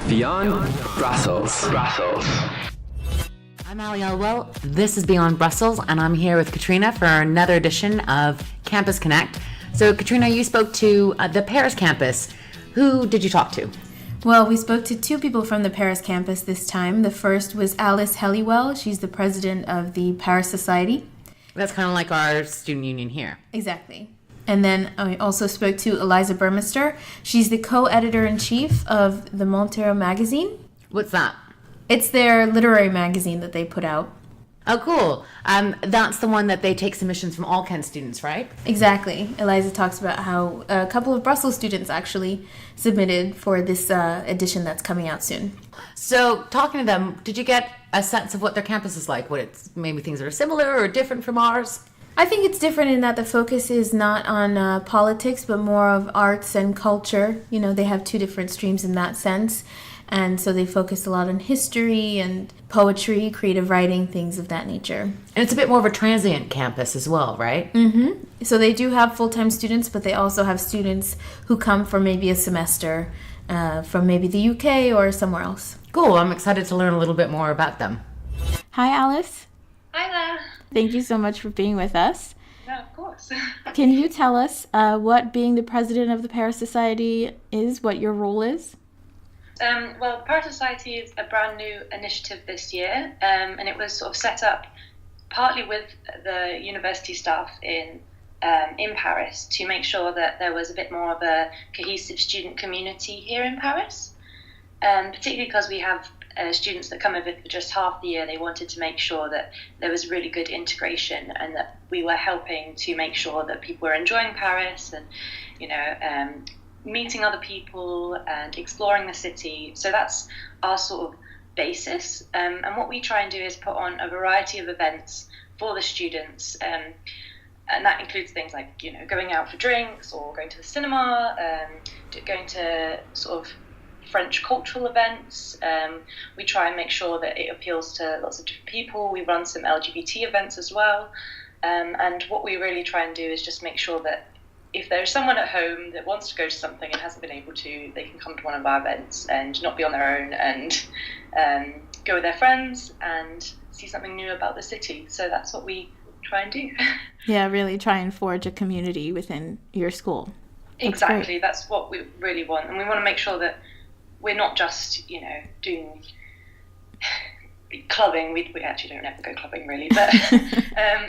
Beyond Brussels. I'm Alice Halliwell. This is Beyond Brussels, and I'm here with Katrina for another edition of Campus Connect. So, Katrina, you spoke to the Paris campus. Who did you talk to? Well, we spoke to two people from the Paris campus this time. The first was Alice Halliwell. She's the president of the Paris Society. That's kind of like our student union here. Exactly. And then I also spoke to Eliza Burmistre. She's the co-editor-in-chief of the Menteur magazine. What's that? It's their literary magazine that they put out. Oh, cool. That's the one that they take submissions from all Kent students, right? Exactly. Eliza talks about how a couple of Brussels students actually submitted for this edition that's coming out soon. So, talking to them, did you get a sense of what their campus is like? What it's maybe things that are similar or different from ours? I think it's different in that the focus is not on politics, but more of arts and culture. You know, they have two different streams in that sense. And so they focus a lot on history and poetry, creative writing, things of that nature. And it's a bit more of a transient campus as well, right? Mm-hmm. So they do have full-time students, but they also have students who come for maybe a semester from maybe the UK or somewhere else. Cool. I'm excited to learn a little bit more about them. Hi, Alice. Hi there. Thank you so much for being with us. No, of course. Can you tell us what being the president of the Paris Society is, what your role is? Well, the Paris Society is a brand new initiative this year, and it was sort of set up partly with the university staff in Paris to make sure that there was a bit more of a cohesive student community here in Paris. Particularly because we have students that come over for just half the year. They wanted to make sure that there was really good integration and that we were helping to make sure that people were enjoying Paris and, meeting other people and exploring the city. So that's our sort of basis. And what we try and do is put on a variety of events for the students. And that includes things like, going out for drinks or going to the cinema, going to sort of French cultural events. We try and make sure that it appeals to lots of different people. We run some LGBT events as well. And what we really try and do is just make sure that if there's someone at home that wants to go to something and hasn't been able to, they can come to one of our events and not be on their own and go with their friends and see something new about the city. So that's what we try and do. Yeah, really try and forge a community within your school. Exactly. That's what we really want. And we want to make sure that we're not just, doing clubbing. We actually don't ever go clubbing really, but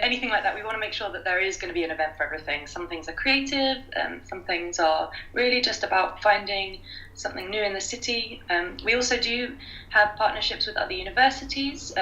anything like that. We want to make sure that there is going to be an event for everything. Some things are creative, some things are really just about finding something new in the city. We also do have partnerships with other universities.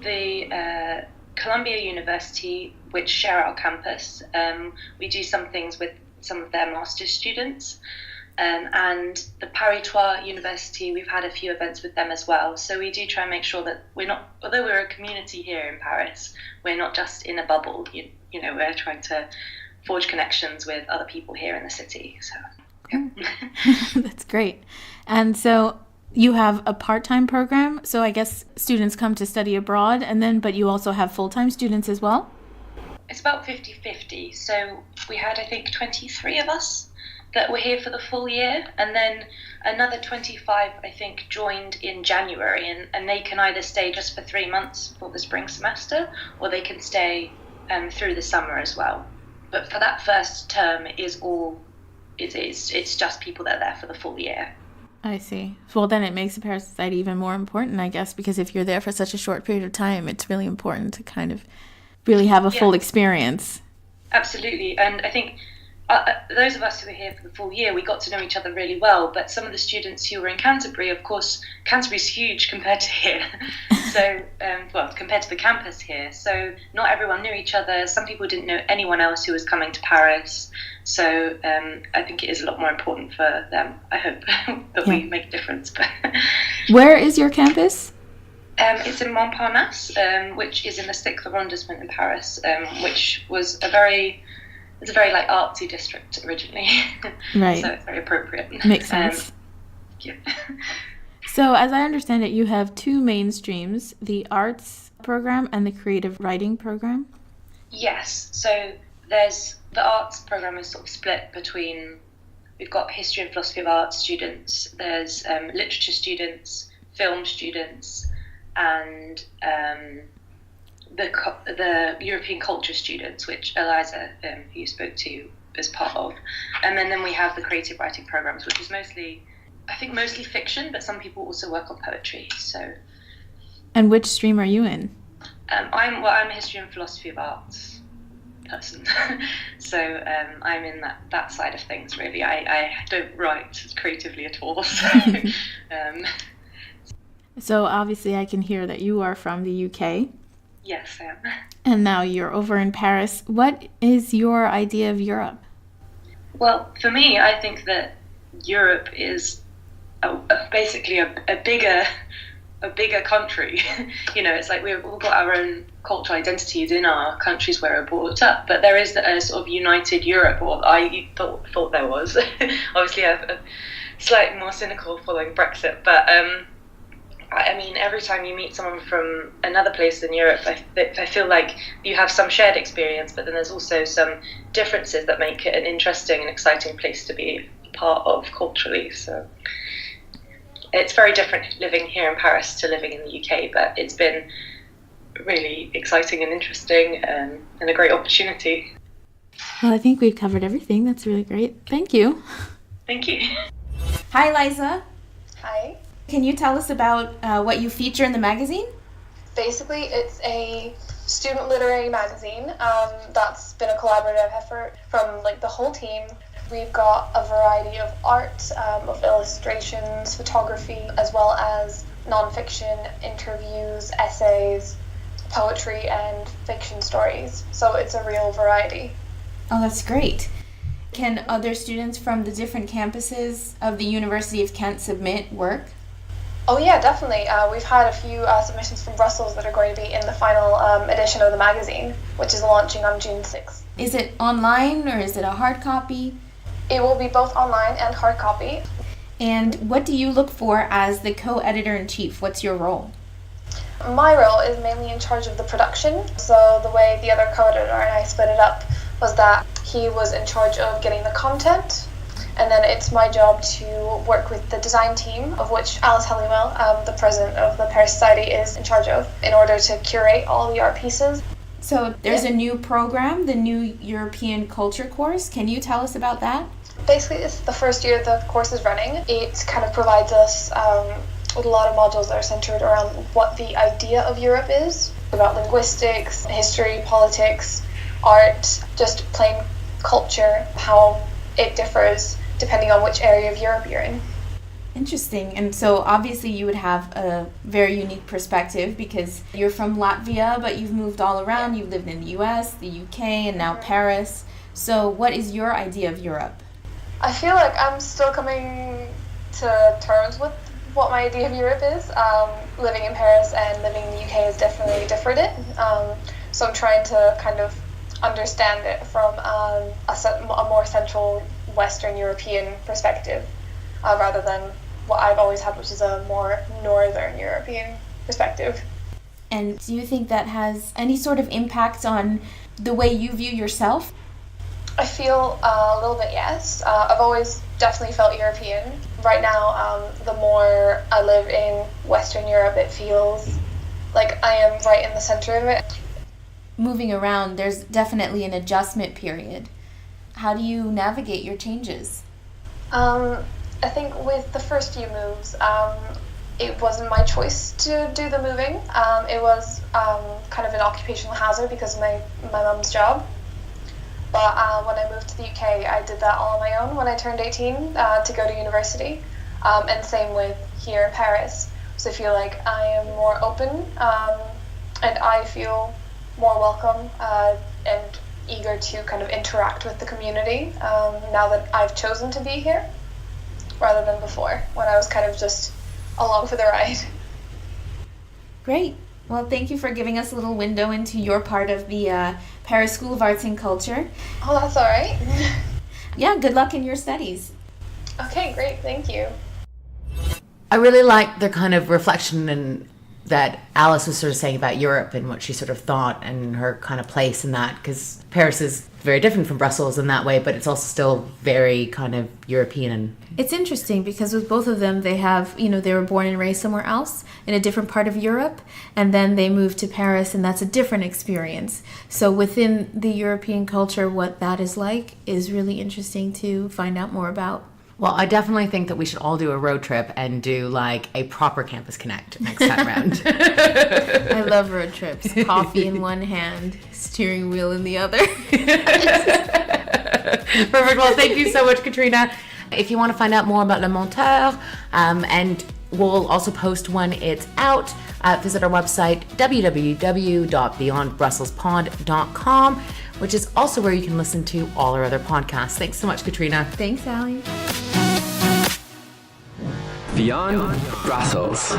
The Columbia University, which share our campus, we do some things with some of their master's students. And the Paris-Trois University, we've had a few events with them as well. So we do try and make sure that although we're a community here in Paris, we're not just in a bubble. We're trying to forge connections with other people here in the city. So, yeah. That's great. And so you have a part-time program. So I guess students come to study abroad, but you also have full-time students as well? It's about 50-50. So we had, I think, 23 of us that were here for the full year, and then another 25 I think joined in January, and they can either stay just for 3 months for the spring semester, or they can stay through the summer as well. But for that first term it's just people that are there for the full year. I see. Well, then it makes the Paris Society even more important, I guess, because if you're there for such a short period of time, it's really important to kind of really have a full experience. Absolutely. And I think those of us who were here for the full year, we got to know each other really well. But some of the students who were in Canterbury, of course, Canterbury's huge compared to here. So, compared to the campus here. So not everyone knew each other. Some people didn't know anyone else who was coming to Paris. So I think it is a lot more important for them. I hope that we make a difference. Where is your campus? It's in Montparnasse, which is in the 6th arrondissement in Paris, which was it's a very artsy district originally. Right. So it's very appropriate. Makes sense. Yeah. So as I understand it, you have two main streams, the arts program and the creative writing program? Yes. So there's the arts program is sort of split between we've got history and philosophy of art students, there's literature students, film students, and the European culture students, which Eliza, who you spoke to, is part of. And then we have the creative writing programs, which is mostly fiction, but some people also work on poetry. So. And which stream are you in? I'm a history and philosophy of arts person. So I'm in that side of things, really. I don't write creatively at all. So obviously I can hear that you are from the UK. Yes, I am. And now you're over in Paris. What is your idea of Europe? Well, for me, I think that Europe is basically a bigger country. It's like we've all got our own cultural identities in our countries where we're brought up, but there is a sort of united Europe, or I thought there was. Obviously, I'm slightly more cynical following Brexit, but I mean, every time you meet someone from another place in Europe, I feel like you have some shared experience, but then there's also some differences that make it an interesting and exciting place to be part of culturally. So it's very different living here in Paris to living in the UK, but it's been really exciting and interesting, and a great opportunity. Well, I think we've covered everything. That's really great. Thank you. Thank you. Hi, Eliza. Hi. Can you tell us about what you feature in the magazine? Basically, it's a student literary magazine that's been a collaborative effort from the whole team. We've got a variety of art, of illustrations, photography, as well as non-fiction, interviews, essays, poetry, and fiction stories. So it's a real variety. Oh, that's great. Can other students from the different campuses of the University of Kent submit work? Oh yeah, definitely. We've had a few submissions from Brussels that are going to be in the final edition of the magazine, which is launching on June 6th. Is it online or is it a hard copy? It will be both online and hard copy. And what do you look for as the co-editor-in-chief? What's your role? My role is mainly in charge of the production. So the way the other co-editor and I split it up was that he was in charge of getting the content, and then it's my job to work with the design team, of which Alice Halliwell, the president of the Paris Society, is in charge of, in order to curate all the art pieces. So there's a new program, the new European Culture course. Can you tell us about that? Basically, it's the first year the course is running. It kind of provides us with a lot of modules that are centered around what the idea of Europe is, about linguistics, history, politics, art, just plain culture, how it differs depending on which area of Europe you're in. Interesting. And so obviously you would have a very unique perspective because you're from Latvia, but you've moved all around. You've lived in the US, the UK, and now Paris. So what is your idea of Europe? I feel like I'm still coming to terms with what my idea of Europe is. Living in Paris and living in the UK has definitely differed it. So I'm trying to kind of understand it from a more central Western European perspective, rather than what I've always had, which is a more Northern European perspective. And do you think that has any sort of impact on the way you view yourself? I feel a little bit yes. I've always definitely felt European. Right now, the more I live in Western Europe, it feels like I am right in the center of it. Moving around, there's definitely an adjustment period. How do you navigate your changes? I think with the first few moves, it wasn't my choice to do the moving. It was kind of an occupational hazard because of my mum's job. But when I moved to the UK, I did that all on my own when I turned 18 to go to university. And same with here in Paris. So I feel like I am more open and I feel more welcome and eager to kind of interact with the community now that I've chosen to be here, rather than before when I was kind of just along for the ride. Great. Well, thank you for giving us a little window into your part of the Paris School of Arts and Culture. Oh, that's all right. Yeah, good luck in your studies. Okay, great. Thank you. I really like their kind of reflection and that Alice was sort of saying about Europe and what she sort of thought and her kind of place in that, because Paris is very different from Brussels in that way, but it's also still very kind of European. It's interesting because with both of them, they have, they were born and raised somewhere else in a different part of Europe, and then they moved to Paris, and that's a different experience. So within the European culture, what that is like is really interesting to find out more about. Well, I definitely think that we should all do a road trip and do like a proper Campus Connect next time round. I love road trips. Coffee in one hand, steering wheel in the other. Perfect. Well, thank you so much, Katrina. If you want to find out more about Le Menteur, and we'll also post when it's out, visit our website, www.beyondbrusselspod.com, which is also where you can listen to all our other podcasts. Thanks so much, Katrina. Thanks, Allie. Beyond Brussels.